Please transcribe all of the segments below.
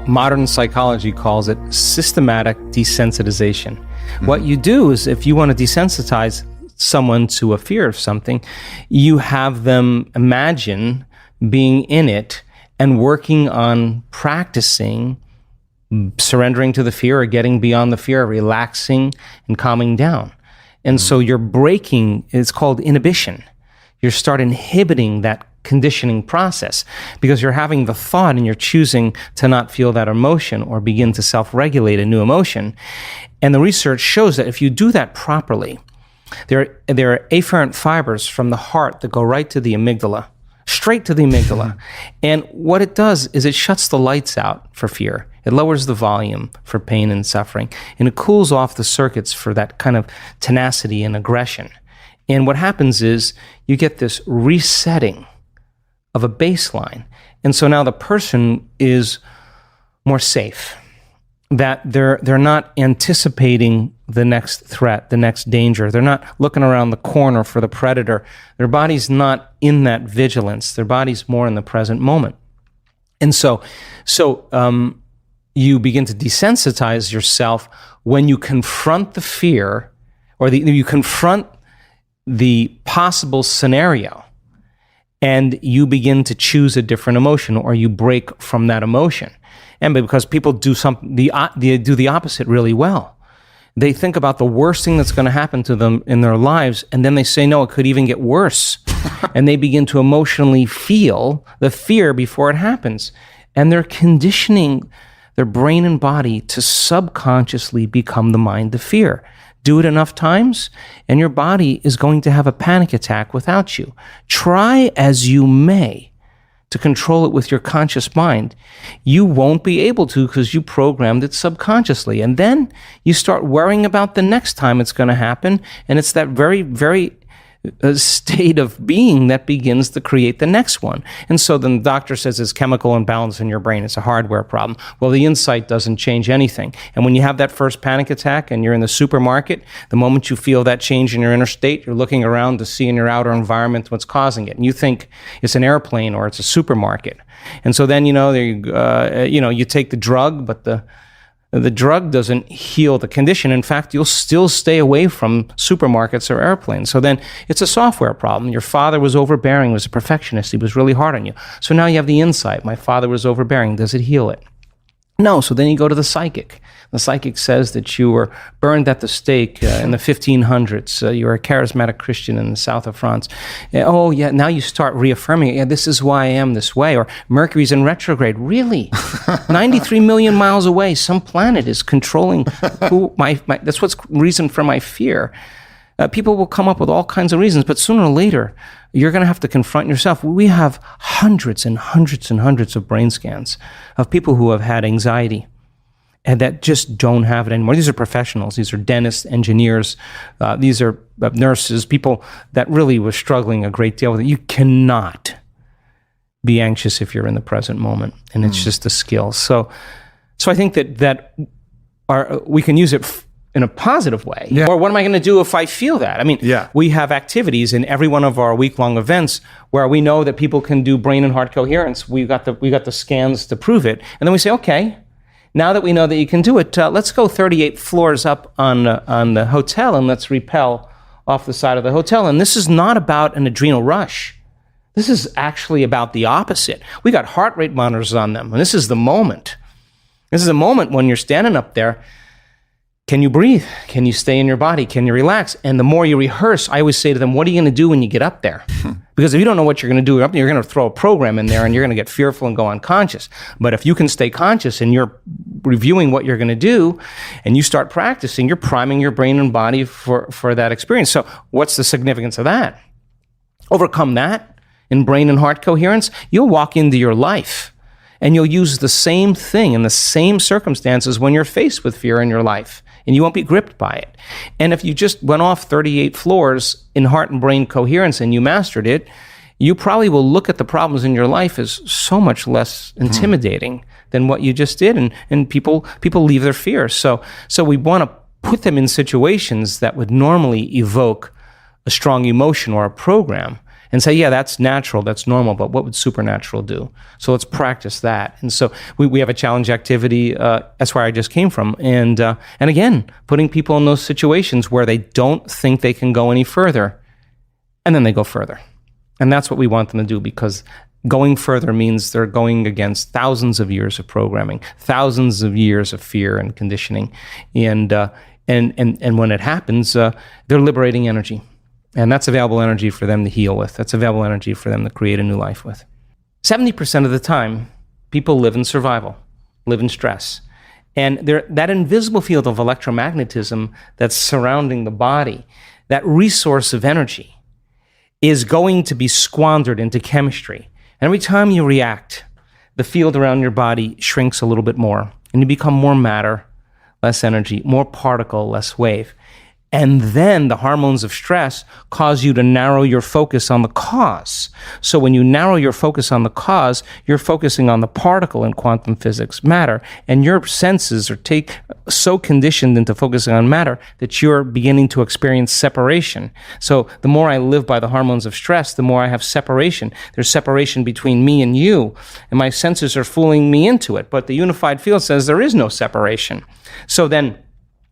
Modern psychology calls it systematic desensitization. What you do is, if you want to desensitize someone to a fear of something, you have them imagine being in it and working on practicing surrendering to the fear or getting beyond the fear, relaxing and calming down. And so you're breaking, it's called inhibition. You start inhibiting that conditioning process because you're having the thought and you're choosing to not feel that emotion or begin to self-regulate a new emotion. And the research shows that if you do that properly, there are afferent fibers from the heart that go right to the amygdala, straight to the amygdala. And what it does is it shuts the lights out for fear. It lowers the volume for pain and suffering, and it cools off the circuits for that kind of tenacity and aggression. And what happens is you get this resetting of a baseline. And so now the person is more safe, that they're not anticipating the next threat, the next danger. They're not looking around the corner for the predator. Their body's not in that vigilance. Their body's more in the present moment. And so you begin to desensitize yourself when you confront the fear or you confront the possible scenario and you begin to choose a different emotion or you break from that emotion. And because people do they do the opposite really well. They think about the worst thing that's going to happen to them in their lives, and then they say, no, it could even get worse. And they begin to emotionally feel the fear before it happens. And they're conditioning their brain and body to subconsciously become the mind of fear. Do it enough times, and your body is going to have a panic attack without you. Try as you may to control it with your conscious mind, you won't be able to because you programmed it subconsciously. And then you start worrying about the next time it's going to happen, and it's that very, very state of being that begins to create the next one. And so then the doctor says it's chemical imbalance in your brain. It's a hardware problem. Well, the insight doesn't change anything. And when you have that first panic attack and you're in the supermarket, the moment you feel that change in your inner state, you're looking around to see in your outer environment what's causing it. And you think it's an airplane or it's a supermarket. And so then, you take the drug, but the drug doesn't heal the condition. In fact, you'll still stay away from supermarkets or airplanes. So then it's a software problem. Your father was overbearing, was a perfectionist. He was really hard on you. So now you have the insight. My father was overbearing. Does it heal it? No. So then you go to the psychic. The psychic says that you were burned at the stake in the 1500s. You were a charismatic Christian in the south of France. Oh, yeah, now you start reaffirming, yeah, this is why I am this way. Or Mercury's in retrograde. Really? 93 million miles away, some planet is controlling that's what's reason for my fear. People will come up with all kinds of reasons, but sooner or later, you're going to have to confront yourself. We have hundreds and hundreds and hundreds of brain scans of people who have had anxiety and that just don't have it anymore. These are professionals. These are dentists, engineers. These are nurses, people that really were struggling a great deal with it. You cannot be anxious if you're in the present moment, and it's just a skill. So I think that we can use it in a positive way. Yeah. Or what am I going to do if I feel that? I mean, we have activities in every one of our week-long events where we know that people can do brain and heart coherence. We got the scans to prove it. And then we say, okay, now that we know that you can do it, let's go 38 floors up on the hotel and let's rappel off the side of the hotel. And this is not about an adrenal rush. This is actually about the opposite. We got heart rate monitors on them, and this is the moment. This is a moment when you're standing up there. Can you breathe? Can you stay in your body? Can you relax? And the more you rehearse, I always say to them, what are you going to do when you get up there? Because if you don't know what you're going to do up there, you're going to throw a program in there and you're going to get fearful and go unconscious. But if you can stay conscious and you're reviewing what you're going to do and you start practicing, you're priming your brain and body for that experience. So what's the significance of that? Overcome that in brain and heart coherence, you'll walk into your life and you'll use the same thing in the same circumstances when you're faced with fear in your life. And you won't be gripped by it. And if you just went off 38 floors in heart and brain coherence and you mastered it, you probably will look at the problems in your life as so much less intimidating than what you just did. And people leave their fears. So we want to put them in situations that would normally evoke a strong emotion or a program. and say, yeah, that's natural, that's normal, but what would supernatural do? So let's practice that. And so we have a challenge activity. That's where I just came from. And again, putting people in those situations where they don't think they can go any further, and then they go further. And that's what we want them to do, because going further means they're going against thousands of years of programming, thousands of years of fear and conditioning. And when it happens, they're liberating energy. And that's available energy for them to heal with. That's available energy for them to create a new life with. 70% of the time, people live in survival, live in stress. And that invisible field of electromagnetism that's surrounding the body, that resource of energy, is going to be squandered into chemistry. And every time you react, the field around your body shrinks a little bit more, and you become more matter, less energy, more particle, less wave. And then the hormones of stress cause you to narrow your focus on the cause. So when you narrow your focus on the cause, you're focusing on the particle in quantum physics, matter, and your senses are so conditioned into focusing on matter that you're beginning to experience separation. So the more I live by the hormones of stress, the more I have separation. There's separation between me and you, and my senses are fooling me into it. But the unified field says there is no separation. So then,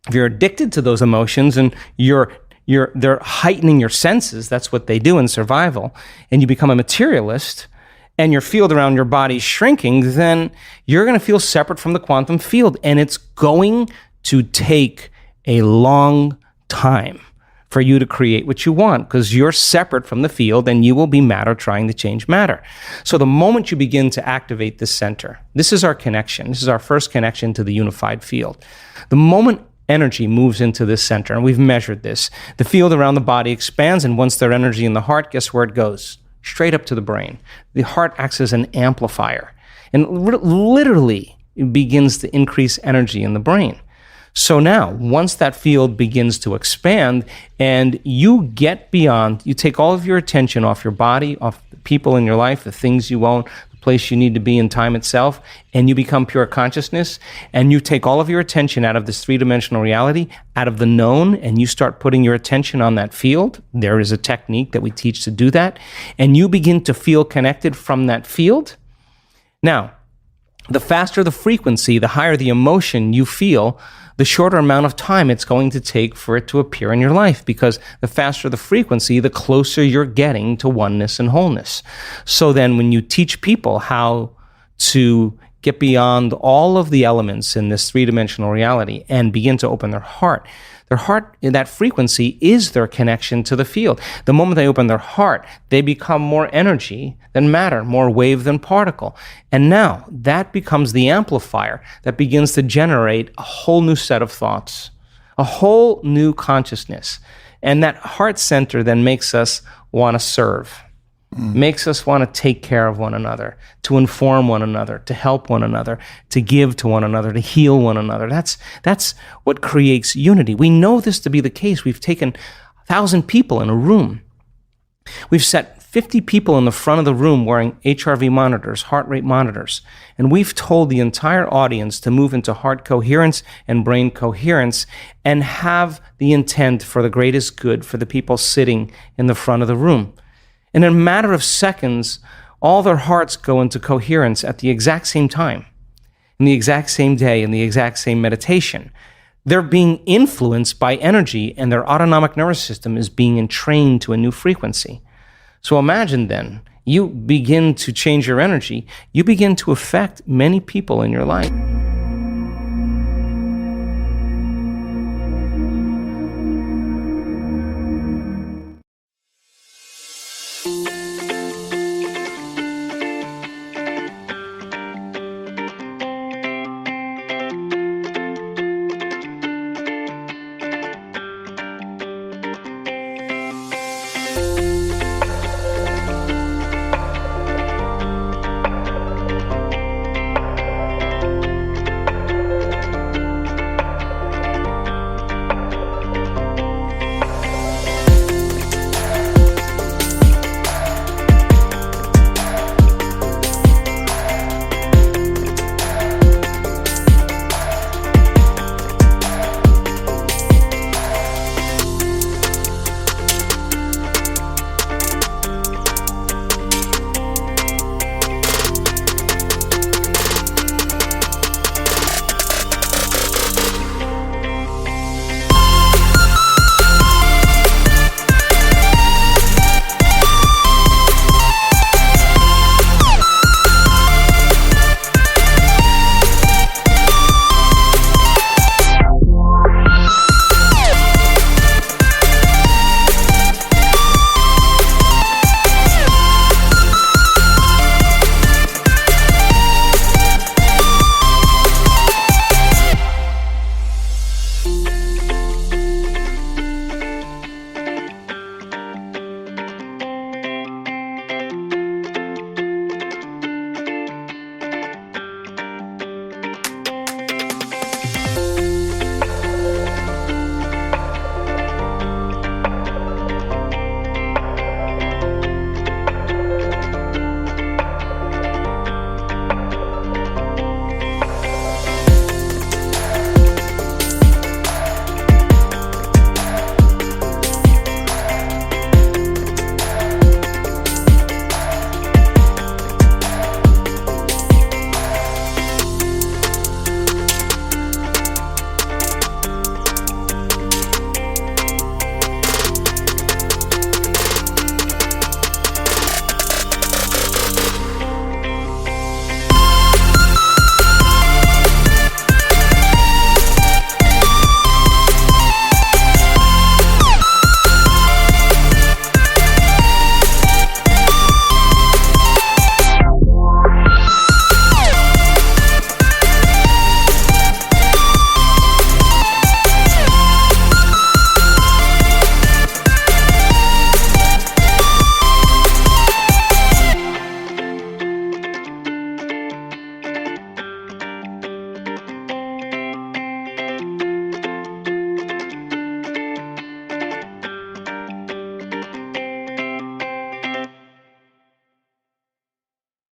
if you're addicted to those emotions and they're heightening your senses, that's what they do in survival, and you become a materialist, and your field around your body is shrinking, then you're going to feel separate from the quantum field, and it's going to take a long time for you to create what you want, because you're separate from the field, and you will be matter trying to change matter. So the moment you begin to activate this center, this is our connection. This is our first connection to the unified field. The moment energy moves into this center, and we've measured this, the field around the body expands, and once there's energy in the heart, guess where it goes? Straight up to the brain. The heart acts as an amplifier, and literally it begins to increase energy in the brain. So now, once that field begins to expand, and you get beyond, you take all of your attention off your body, off the people in your life, the things you own, place you need to be in time itself, and you become pure consciousness, and you take all of your attention out of this three-dimensional reality, out of the known, and you start putting your attention on that field. There is a technique that we teach to do that, and you begin to feel connected from that field. Now, the faster the frequency, the higher the emotion you feel, the shorter amount of time it's going to take for it to appear in your life, because the faster the frequency, the closer you're getting to oneness and wholeness. So then when you teach people how to get beyond all of the elements in this three-dimensional reality and begin to open their heart, that frequency is their connection to the field. The moment they open their heart, they become more energy than matter, more wave than particle. And now that becomes the amplifier that begins to generate a whole new set of thoughts, a whole new consciousness. And that heart center then makes us want to serve, makes us want to take care of one another, to inform one another, to help one another, to give to one another, to heal one another. That's what creates unity. We know this to be the case. We've taken 1,000 people in a room. We've set 50 people in the front of the room wearing HRV monitors, heart rate monitors, and we've told the entire audience to move into heart coherence and brain coherence and have the intent for the greatest good for the people sitting in the front of the room. And in a matter of seconds, all their hearts go into coherence at the exact same time, in the exact same day, in the exact same meditation. They're being influenced by energy, and their autonomic nervous system is being entrained to a new frequency. So imagine then, you begin to change your energy, you begin to affect many people in your life.